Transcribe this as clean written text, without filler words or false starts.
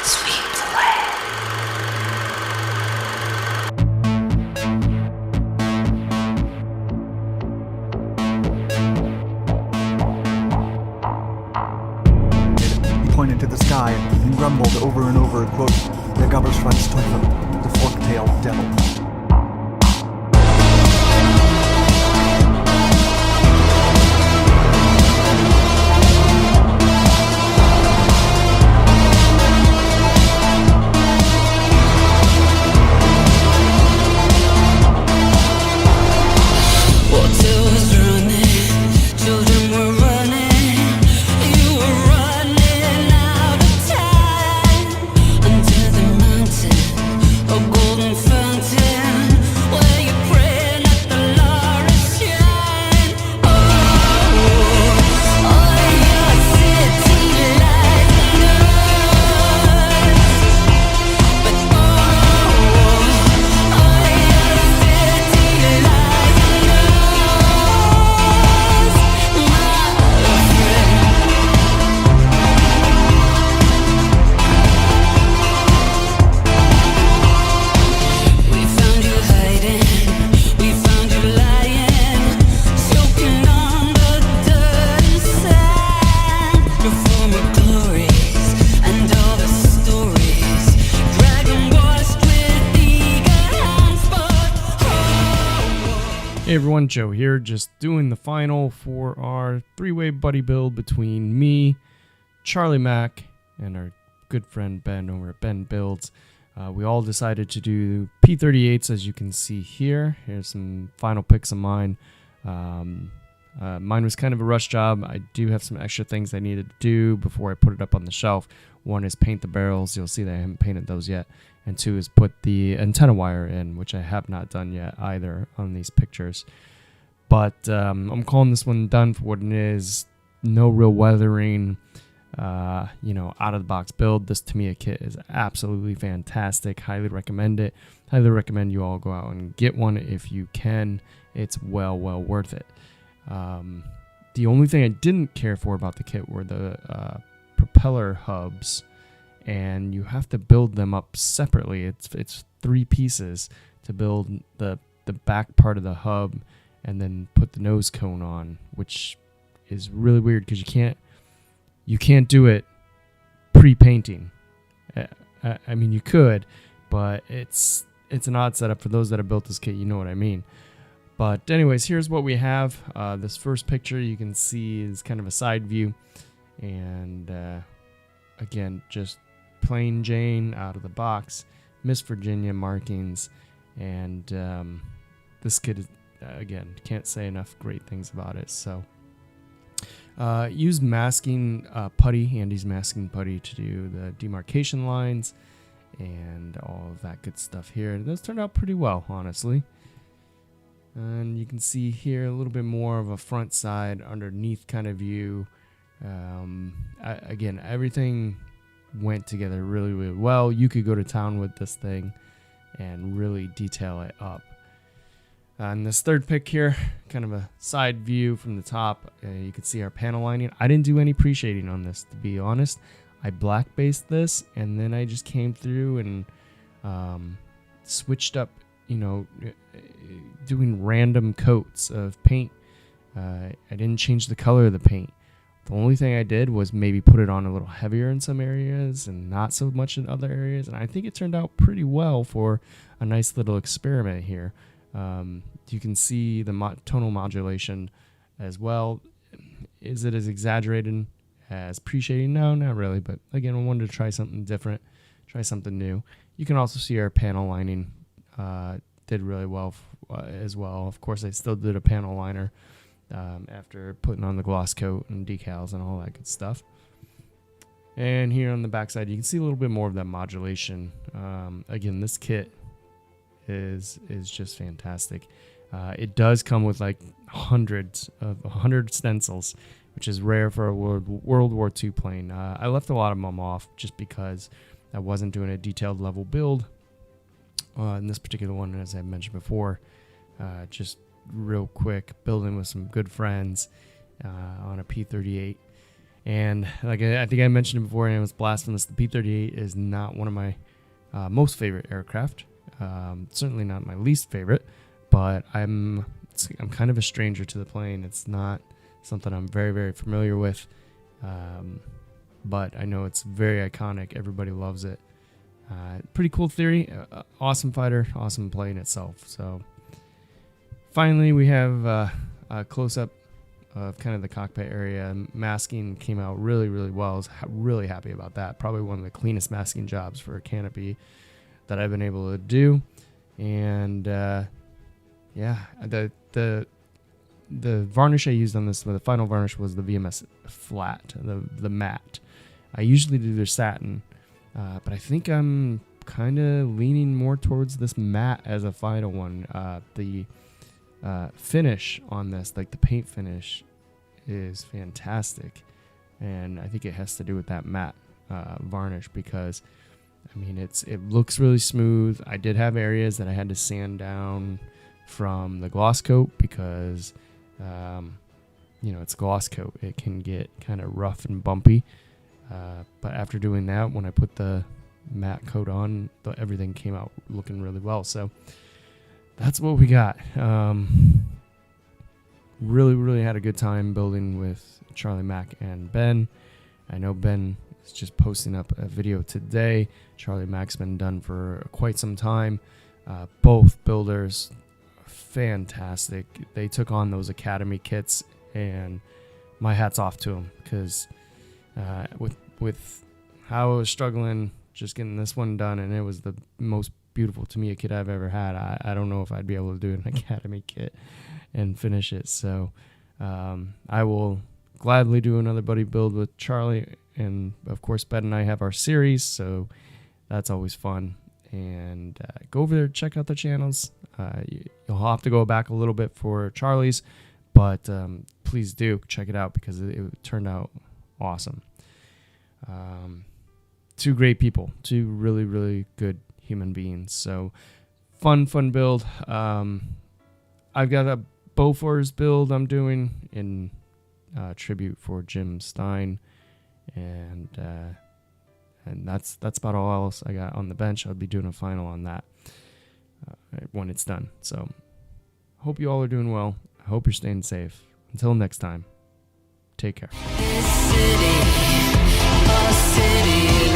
Sweet delay. He pointed to the sky and grumbled over and over, quote, "Der Gabelschwanzteufel, the fork-tailed devil." Hey everyone, Joe here, just doing the final for our three-way buddy build between me, Charlie Mack, and our good friend Ben over at Ben Builds. We all decided to do P-38s, as you can see here. Here's some final pics of mine. Mine was kind of a rush job. I do have some extra things I needed to do before I put it up on the shelf. One is paint the barrels. You'll see that I haven't painted those yet. And two is put the antenna wire in, which I have not done yet either on these pictures. But I'm calling this one done for what it is. No real weathering, out of the box build. This Tamiya kit is absolutely fantastic. Highly recommend it. Highly recommend you all go out and get one if you can. It's well worth it. The only thing I didn't care for about the kit were the propeller hubs. And you have to build them up separately. It's three pieces to build the back part of the hub and then put the nose cone on, which is really weird because you can't do it pre-painting. I mean, you could, but it's an odd setup. For those that have built this kit, you know what I mean. But anyways, here's what we have. This first picture you can see is kind of a side view, and again, just plain Jane out of the box, Miss Virginia markings, and this kit is, again, can't say enough great things about it. So use masking putty, Andy's masking putty, to do the demarcation lines and all of that good stuff here. Those turned out pretty well, honestly. And you can see here a little bit more of a front side underneath kind of view. Again, everything went together really well. You could go to town with this thing and really detail it up. And this third pic here, kind of a side view from the top, you can see our panel lining. I didn't do any pre-shading on this, to be honest. I black based this, and then I just came through and switched up, doing random coats of paint. I didn't change the color of the paint. The only thing I did was maybe put it on a little heavier in some areas and not so much in other areas. And I think it turned out pretty well for a nice little experiment here. You can see the tonal modulation as well. Is it as exaggerated as pre-shading? No, not really. But again, I wanted to try something different, try something new. You can also see our panel lining did really well as well. Of course, I still did a panel liner after putting on the gloss coat and decals and all that good stuff. And here on the backside, you can see a little bit more of that modulation. Again, this kit is just fantastic. It does come with like 100 stencils, which is rare for a World War II plane. I left a lot of them off just because I wasn't doing a detailed level build. In this particular one, as I mentioned before, just real quick, building with some good friends on a P-38. And like I think I mentioned it before, and it was blasphemous, the P-38 is not one of my most favorite aircraft. Certainly not my least favorite, but I'm kind of a stranger to the plane. It's not something I'm very, very familiar with, but I know it's very iconic. Everybody loves it. Pretty cool theory. Awesome fighter, awesome plane itself. So finally, we have a close-up of kind of the cockpit area. Masking came out really, really well. I was really happy about that. Probably one of the cleanest masking jobs for a canopy that I've been able to do. And yeah, the varnish I used on this, the final varnish was the VMS flat, the matte. I usually do their satin, but I think I'm kind of leaning more towards this matte as a final one. The finish on this, like the paint finish, is fantastic, and I think it has to do with that matte varnish, because I mean it looks really smooth. I did have areas that I had to sand down from the gloss coat because it's gloss coat. It can get kind of rough and bumpy, but after doing that, when I put the matte coat on, everything came out looking really well. So that's what we got. Really, really had a good time building with Charlie Mack and Ben. I know Ben is just posting up a video today. Charlie Mack's been done for quite some time. Both builders, fantastic. They took on those Academy kits, and my hat's off to them, because with how I was struggling just getting this one done, and it was the most beautiful Tamiya kit I've ever had. I don't know if I'd be able to do an Academy kit and finish it. So I will gladly do another buddy build with Charlie, and of course Ben and I have our series, so that's always fun. And go over there, check out the channels. You'll have to go back a little bit for Charlie's, but please do check it out, because it turned out awesome. Two great people, two really, really good human beings. So fun build. I've got a Bofors build I'm doing in tribute for Jim Stein, and that's about all else I got on the bench. I'll be doing a final on that when it's done. So hope you all are doing well. I hope you're staying safe. Until next time, take care. This city, a city.